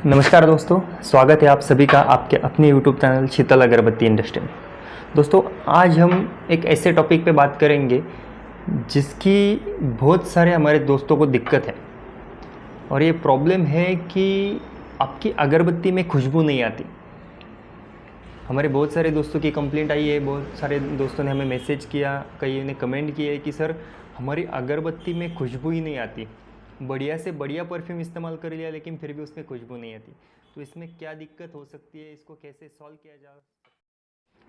नमस्कार दोस्तों, स्वागत है आप सभी का आपके अपने YouTube चैनल शीतल अगरबत्ती इंडस्ट्री में। दोस्तों, आज हम एक ऐसे टॉपिक पे बात करेंगे जिसकी बहुत सारे हमारे दोस्तों को दिक्कत है। और ये प्रॉब्लम है कि आपकी अगरबत्ती में खुशबू नहीं आती। हमारे बहुत सारे दोस्तों की कंप्लेंट आई है, बहुत सारे दोस्तों ने हमें मैसेज किया, कई ने कमेंट किए कि सर हमारी अगरबत्ती में खुशबू ही नहीं आती। बढ़िया से बढ़िया परफ्यूम इस्तेमाल कर लिया लेकिन फिर भी उसमें खुशबू नहीं आती। तो इसमें क्या दिक्कत हो सकती है, इसको कैसे सॉल्व किया जा,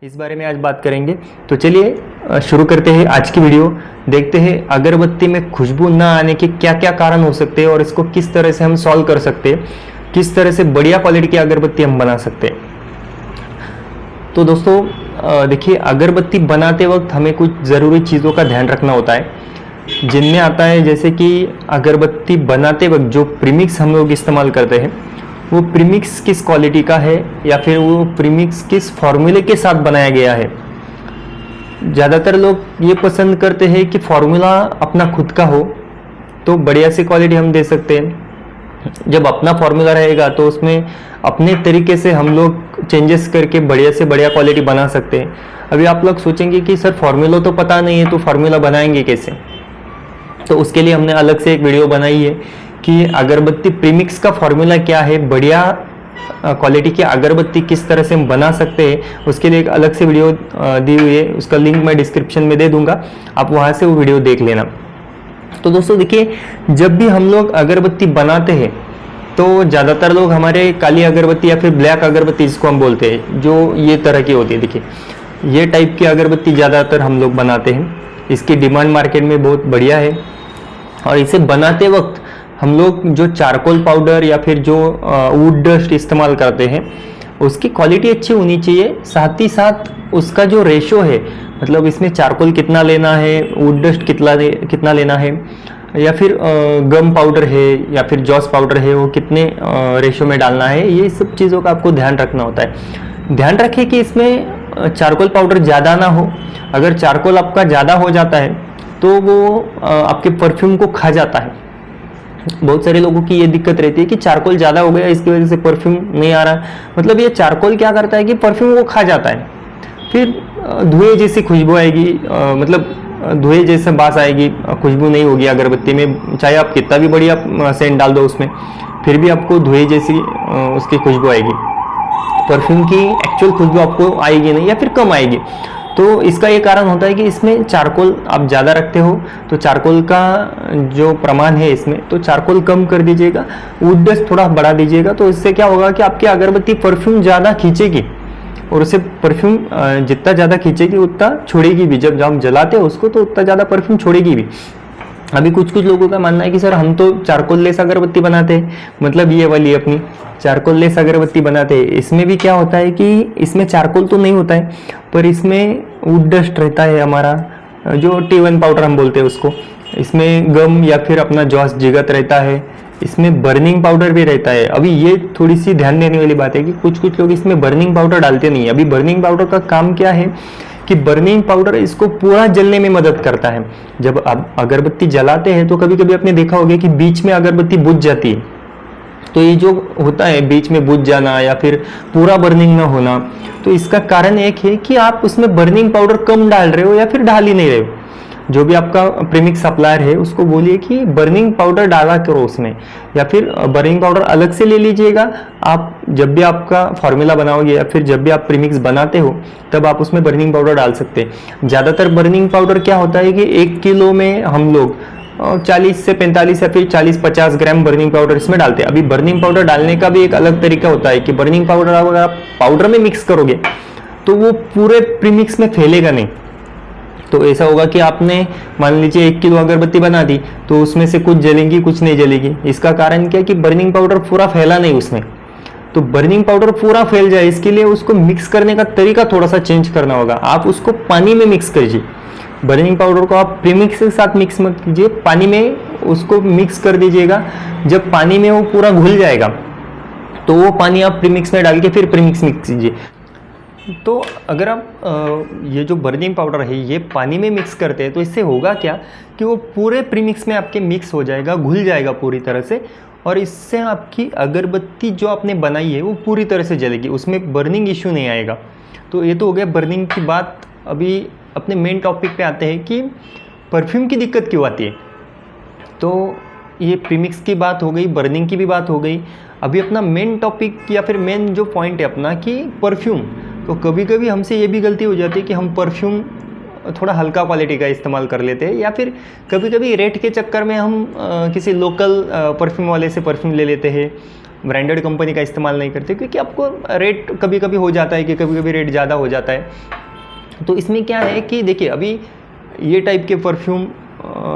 इस बारे में आज बात करेंगे। तो चलिए शुरू करते हैं आज की वीडियो। देखते हैं अगरबत्ती में खुशबू ना आने के क्या क्या कारण हो सकते हैं और इसको किस तरह से हम सॉल्व कर सकते हैं, किस तरह से बढ़िया क्वालिटी की अगरबत्ती हम बना सकते हैं। तो दोस्तों देखिए, अगरबत्ती बनाते वक्त हमें कुछ ज़रूरी चीज़ों का ध्यान रखना होता है, जिनमें आता है जैसे कि अगरबत्ती बनाते वक्त जो प्रीमिक्स हम लोग इस्तेमाल करते हैं वो प्रीमिक्स किस क्वालिटी का है या फिर वो प्रीमिक्स किस फॉर्मूले के साथ बनाया गया है। ज़्यादातर लोग ये पसंद करते हैं कि फॉर्मूला अपना खुद का हो तो बढ़िया सी क्वालिटी हम दे सकते हैं। जब अपना फॉर्मूला रहेगा तो उसमें अपने तरीके से हम लोग चेंजेस करके बढ़िया से बढ़िया क्वालिटी बना सकते हैं। अभी आप लोग सोचेंगे कि सर फॉर्मूला तो पता नहीं है तो फॉर्मूला बनाएंगे कैसे। तो उसके लिए हमने अलग से एक वीडियो बनाई है कि अगरबत्ती प्रीमिक्स का फॉर्मूला क्या है, बढ़िया क्वालिटी की अगरबत्ती किस तरह से हम बना सकते हैं। उसके लिए एक अलग से वीडियो दी हुई है, उसका लिंक मैं डिस्क्रिप्शन में दे दूंगा, आप वहाँ से वो वीडियो देख लेना। तो दोस्तों देखिए, जब भी हम लोग अगरबत्ती बनाते हैं तो ज़्यादातर लोग हमारे काली अगरबत्ती या फिर ब्लैक अगरबत्ती जिसको हम बोलते हैं, जो ये तरह की होती है, देखिए ये टाइप की अगरबत्ती ज़्यादातर हम लोग बनाते हैं। इसकी डिमांड मार्केट में बहुत बढ़िया है। और इसे बनाते वक्त हम लोग जो चारकोल पाउडर या फिर जो वुड डस्ट इस्तेमाल करते हैं उसकी क्वालिटी अच्छी होनी चाहिए। साथ ही साथ उसका जो रेशो है, मतलब इसमें चारकोल कितना लेना है, वुड डस्ट कितना लेना है, या फिर गम पाउडर है या फिर जॉस पाउडर है, वो कितने रेशो में डालना है, ये सब चीज़ों का आपको ध्यान रखना होता है। ध्यान रखें कि इसमें चारकोल पाउडर ज़्यादा ना हो। अगर चारकोल आपका ज़्यादा हो जाता है तो वो आपके परफ्यूम को खा जाता है। बहुत सारे लोगों की ये दिक्कत रहती है कि चारकोल ज़्यादा हो गया, इसकी वजह से परफ्यूम नहीं आ रहा। मतलब ये चारकोल क्या करता है कि परफ्यूम को खा जाता है, फिर धुएं जैसी खुशबू आएगी, मतलब धुएं जैसे बास आएगी, खुशबू नहीं होगी अगरबत्ती में। चाहे आप कितना भी बढ़िया सेंट डाल दो उसमें, फिर भी आपको धुएं जैसी उसकी खुशबू आएगी। परफ्यूम की एक्चुअल खुशबू आपको आएगी नहीं या फिर कम आएगी। तो इसका ये कारण होता है कि इसमें चारकोल आप ज़्यादा रखते हो, तो चारकोल का जो प्रमाण है इसमें, तो चारकोल कम कर दीजिएगा, वुड डस्ट थोड़ा बढ़ा दीजिएगा। तो इससे क्या होगा कि आपकी अगरबत्ती परफ्यूम ज़्यादा खींचेगी और उसे परफ्यूम जितना ज़्यादा खींचेगी उतना छोड़ेगी भी। जब हम जलाते हैं उसको तो उतना ज़्यादा परफ्यूम छोड़ेगी भी। अभी कुछ लोगों का मानना है कि सर हम तो चारकोल लेस अगरबत्ती बनाते हैं, मतलब ये वाली अपनी चारकोल लेस अगरबत्ती बनाते हैं। इसमें भी क्या होता है कि इसमें चारकोल तो नहीं होता है, पर इसमें वुड डस्ट रहता है हमारा, जो T1 पाउडर हम बोलते हैं उसको। इसमें गम या फिर अपना जॉस जिगत रहता है, इसमें बर्निंग पाउडर भी रहता है। अभी ये थोड़ी सी ध्यान देने वाली बात है कि कुछ लोग इसमें बर्निंग पाउडर डालते नहीं है। अभी बर्निंग पाउडर का काम क्या है कि बर्निंग पाउडर इसको पूरा जलने में मदद करता है। जब आप अगरबत्ती जलाते हैं तो कभी कभी आपने देखा होगा कि बीच में अगरबत्ती बुझ जाती है। तो ये जो होता है बीच में बुझ जाना या फिर पूरा बर्निंग ना होना, तो इसका कारण एक है कि आप उसमें बर्निंग पाउडर कम डाल रहे हो या फिर डाल ही नहीं रहे हो। जो भी आपका प्रीमिक्स सप्लायर है उसको बोलिए कि बर्निंग पाउडर डाला करो उसमें, या फिर बर्निंग पाउडर अलग से ले लीजिएगा। आप जब भी आपका फॉर्मूला बनाओगे या फिर जब भी आप प्रीमिक्स बनाते हो तब आप उसमें बर्निंग पाउडर डाल सकते हैं। ज़्यादातर बर्निंग पाउडर क्या होता है कि 1 किलो में हम लोग 40 से 45 या फिर 40-50 ग्राम बर्निंग पाउडर इसमें डालते हैं। अभी बर्निंग पाउडर डालने का भी एक अलग तरीका होता है कि बर्निंग पाउडर अगर आप पाउडर में मिक्स करोगे तो वो पूरे प्रीमिक्स में फैलेगा नहीं। तो ऐसा होगा कि आपने मान लीजिए 1 किलो अगरबत्ती बना दी तो उसमें से कुछ जलेगी कुछ नहीं जलेगी। इसका कारण क्या है कि बर्निंग पाउडर पूरा फैला नहीं उसमें। तो बर्निंग पाउडर पूरा फैल जाए इसके लिए उसको मिक्स करने का तरीका थोड़ा सा चेंज करना होगा। आप उसको पानी में मिक्स कीजिए। बर्निंग पाउडर को आप प्रीमिक्स के साथ मिक्स मत कीजिए, पानी में उसको मिक्स कर दीजिएगा। जब पानी में वो पूरा घुल जाएगा तो वो पानी आप प्रीमिक्स में डाल के फिर प्रीमिक्स मिक्स कीजिए। तो अगर आप ये जो बर्निंग पाउडर है ये पानी में मिक्स करते हैं तो इससे होगा क्या कि वो पूरे प्रीमिक्स में आपके मिक्स हो जाएगा, घुल जाएगा पूरी तरह से, और इससे आपकी अगरबत्ती जो आपने बनाई है वो पूरी तरह से जलेगी, उसमें बर्निंग इशू नहीं आएगा। तो ये तो हो गया बर्निंग की बात। अभी अपने मेन टॉपिक पे आते हैं कि परफ्यूम की दिक्कत क्यों आती है। तो ये प्रीमिक्स की बात हो गई, बर्निंग की भी बात हो गई। अभी अपना मेन टॉपिक या फिर मेन जो पॉइंट है अपना कि परफ्यूम। तो कभी कभी हमसे ये भी गलती हो जाती है कि हम परफ्यूम थोड़ा हल्का क्वालिटी का इस्तेमाल कर लेते हैं, या फिर कभी कभी रेट के चक्कर में हम किसी लोकल परफ्यूम वाले से परफ्यूम ले लेते हैं, ब्रांडेड कंपनी का इस्तेमाल नहीं करते, क्योंकि आपको रेट कभी कभी हो जाता है कि कभी कभी रेट ज़्यादा हो जाता है। तो इसमें क्या है कि देखिए, अभी ये टाइप के परफ्यूम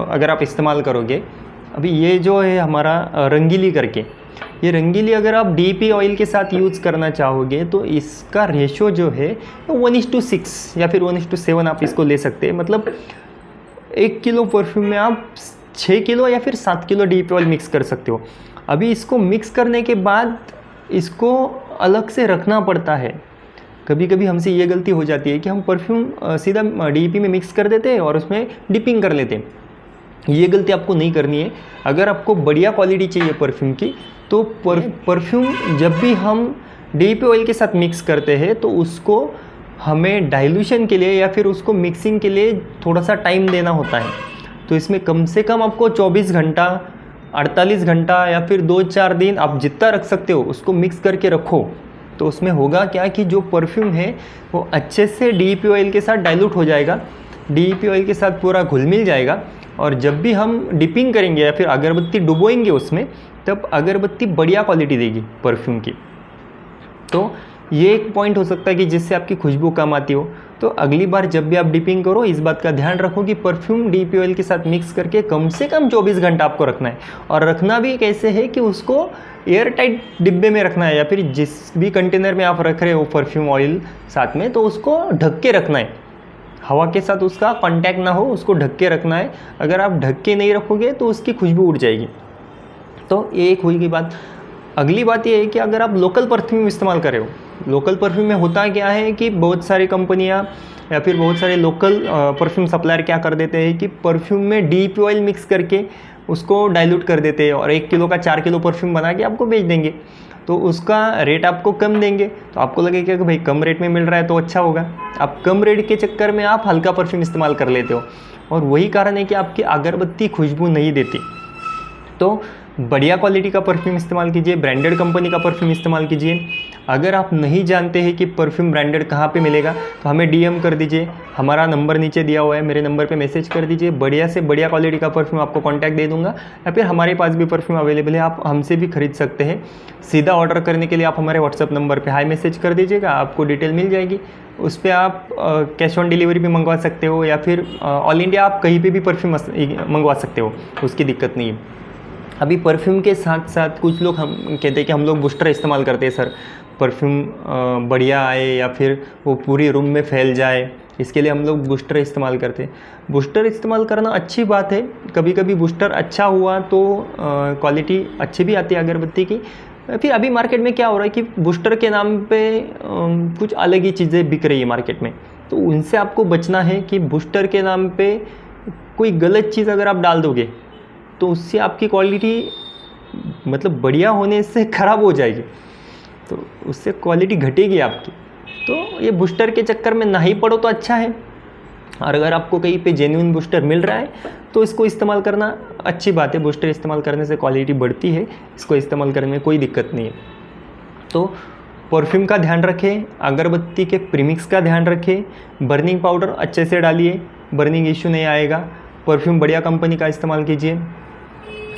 अगर आप इस्तेमाल करोगे, अभी ये जो है हमारा रंगीली करके, ये रंगीली अगर आप डीपी ऑयल के साथ यूज़ करना चाहोगे तो इसका रेशो जो है 1:6 या फिर 1:7 आप इसको ले सकते हैं। मतलब 1 किलो परफ्यूम में आप 6 किलो या फिर 7 किलो डीपी ऑयल मिक्स कर सकते हो। अभी इसको मिक्स करने के बाद इसको अलग से रखना पड़ता है। कभी कभी हमसे ये गलती हो जाती है कि हम परफ्यूम सीधा डीपी में मिक्स कर देते हैं और उसमें डिपिंग कर लेते हैं। ये गलती आपको नहीं करनी है। अगर आपको बढ़िया क्वालिटी चाहिए परफ्यूम की, तो परफ्यूम जब भी हम डीपी ऑयल के साथ मिक्स करते हैं तो उसको हमें डाइल्यूशन के लिए या फिर उसको मिक्सिंग के लिए थोड़ा सा टाइम देना होता है। तो इसमें कम से कम आपको 24 घंटा, 48 घंटा या फिर 2-4 दिन आप जितना रख सकते हो उसको मिक्स करके रखो। तो उसमें होगा क्या कि जो परफ्यूम है वो अच्छे से डीपी ऑयल के साथ डाइल्यूट हो जाएगा, डीपी ऑयल के साथ पूरा घुल मिल जाएगा। और जब भी हम डिपिंग करेंगे या फिर अगरबत्ती डुबोएंगे उसमें, तब अगरबत्ती बढ़िया क्वालिटी देगी परफ्यूम की। तो ये एक पॉइंट हो सकता है कि जिससे आपकी खुशबू कम आती हो। तो अगली बार जब भी आप डिपिंग करो, इस बात का ध्यान रखो कि परफ्यूम डीपी ऑयल के साथ मिक्स करके कम से कम 24 घंटा आपको रखना है। और रखना भी कैसे है कि उसको एयर टाइट डिब्बे में रखना है, या फिर जिस भी कंटेनर में आप रख रहे हो परफ्यूम ऑयल साथ में, तो उसको ढक के रखना है। हवा के साथ उसका कांटेक्ट ना हो, उसको ढक के रखना है। अगर आप ढक के नहीं रखोगे तो उसकी खुशबू उड़ जाएगी। तो ये एक हुई बात। अगली बात ये है कि अगर आप लोकल परफ्यूम इस्तेमाल कर रहे हो, लोकल परफ्यूम में होता क्या है कि बहुत सारी कंपनियां या फिर बहुत सारे लोकल परफ्यूम सप्लायर क्या कर देते हैं कि परफ्यूम में डीपी ऑयल मिक्स करके उसको डाइल्यूट कर देते हैं और 1 किलो का 4 किलो परफ्यूम बना के आपको बेच देंगे। तो उसका रेट आपको कम देंगे, तो आपको लगेगा कि भाई कम रेट में मिल रहा है तो अच्छा होगा। आप कम रेट के चक्कर में आप हल्का परफ्यूम इस्तेमाल कर लेते हो, और वही कारण है कि आपकी अगरबत्ती खुशबू नहीं देती। तो बढ़िया क्वालिटी का परफ्यूम इस्तेमाल कीजिए, ब्रांडेड कंपनी का परफ्यूम इस्तेमाल कीजिए। अगर आप नहीं जानते हैं कि परफ्यूम ब्रांडेड कहाँ पे मिलेगा, तो हमें डीएम कर दीजिए, हमारा नंबर नीचे दिया हुआ है, मेरे नंबर पे मैसेज कर दीजिए। बढ़िया से बढ़िया क्वालिटी का परफ्यूम आपको कांटेक्ट दे दूंगा, या फिर हमारे पास भी परफ्यूम अवेलेबल है, आप हमसे भी खरीद सकते हैं। सीधा ऑर्डर करने के लिए आप हमारे व्हाट्सअप नंबर पर हाई मैसेज कर दीजिएगा, आपको डिटेल मिल जाएगी। उस पर आप कैश ऑन डिलीवरी भी मंगवा सकते हो, या फिर ऑल इंडिया आप कहीं पर भी परफ्यूम मंगवा सकते हो, उसकी दिक्कत नहीं है। अभी परफ्यूम के साथ साथ कुछ लोग हम कहते हैं कि हम लोग बूस्टर इस्तेमाल करते हैं सर, परफ्यूम बढ़िया आए या फिर वो पूरी रूम में फैल जाए, इसके लिए हम लोग बूस्टर इस्तेमाल करते हैं। बूस्टर इस्तेमाल करना अच्छी बात है, कभी कभी बूस्टर अच्छा हुआ तो क्वालिटी अच्छी भी आती है अगरबत्ती की। फिर अभी मार्केट में क्या हो रहा है कि बूस्टर के नाम पे कुछ अलग ही चीज़ें बिक रही है मार्केट में, तो उनसे आपको बचना है कि बूस्टर के नाम पे कोई गलत चीज़ अगर आप डाल दोगे तो उससे आपकी क्वालिटी मतलब बढ़िया होने से ख़राब हो जाएगी, तो उससे क्वालिटी घटेगी आपकी। तो ये बूस्टर के चक्कर में ना ही पड़ो तो अच्छा है। और अगर आपको कहीं पे जेन्युइन बूस्टर मिल रहा है तो इसको इस्तेमाल करना अच्छी बात है। बूस्टर इस्तेमाल करने से क्वालिटी बढ़ती है, इसको इस्तेमाल करने में कोई दिक्कत नहीं है। तो परफ्यूम का ध्यान रखें, अगरबत्ती के प्रीमिक्स का ध्यान रखें, बर्निंग पाउडर अच्छे से डालिए, बर्निंग इशू नहीं आएगा। परफ्यूम बढ़िया कंपनी का इस्तेमाल कीजिए।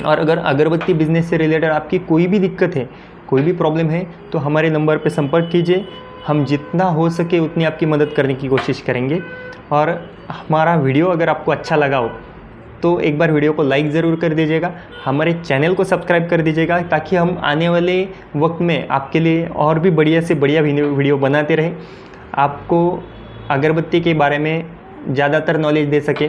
और अगर अगरबत्ती बिजनेस से रिलेटेड आपकी कोई भी दिक्कत है, कोई भी प्रॉब्लम है, तो हमारे नंबर पर संपर्क कीजिए। हम जितना हो सके उतनी आपकी मदद करने की कोशिश करेंगे। और हमारा वीडियो अगर आपको अच्छा लगा हो तो एक बार वीडियो को लाइक ज़रूर कर दीजिएगा, हमारे चैनल को सब्सक्राइब कर दीजिएगा, ताकि हम आने वाले वक्त में आपके लिए और भी बढ़िया से बढ़िया वीडियो बनाते रहें, आपको अगरबत्ती के बारे में ज़्यादातर नॉलेज दे सके।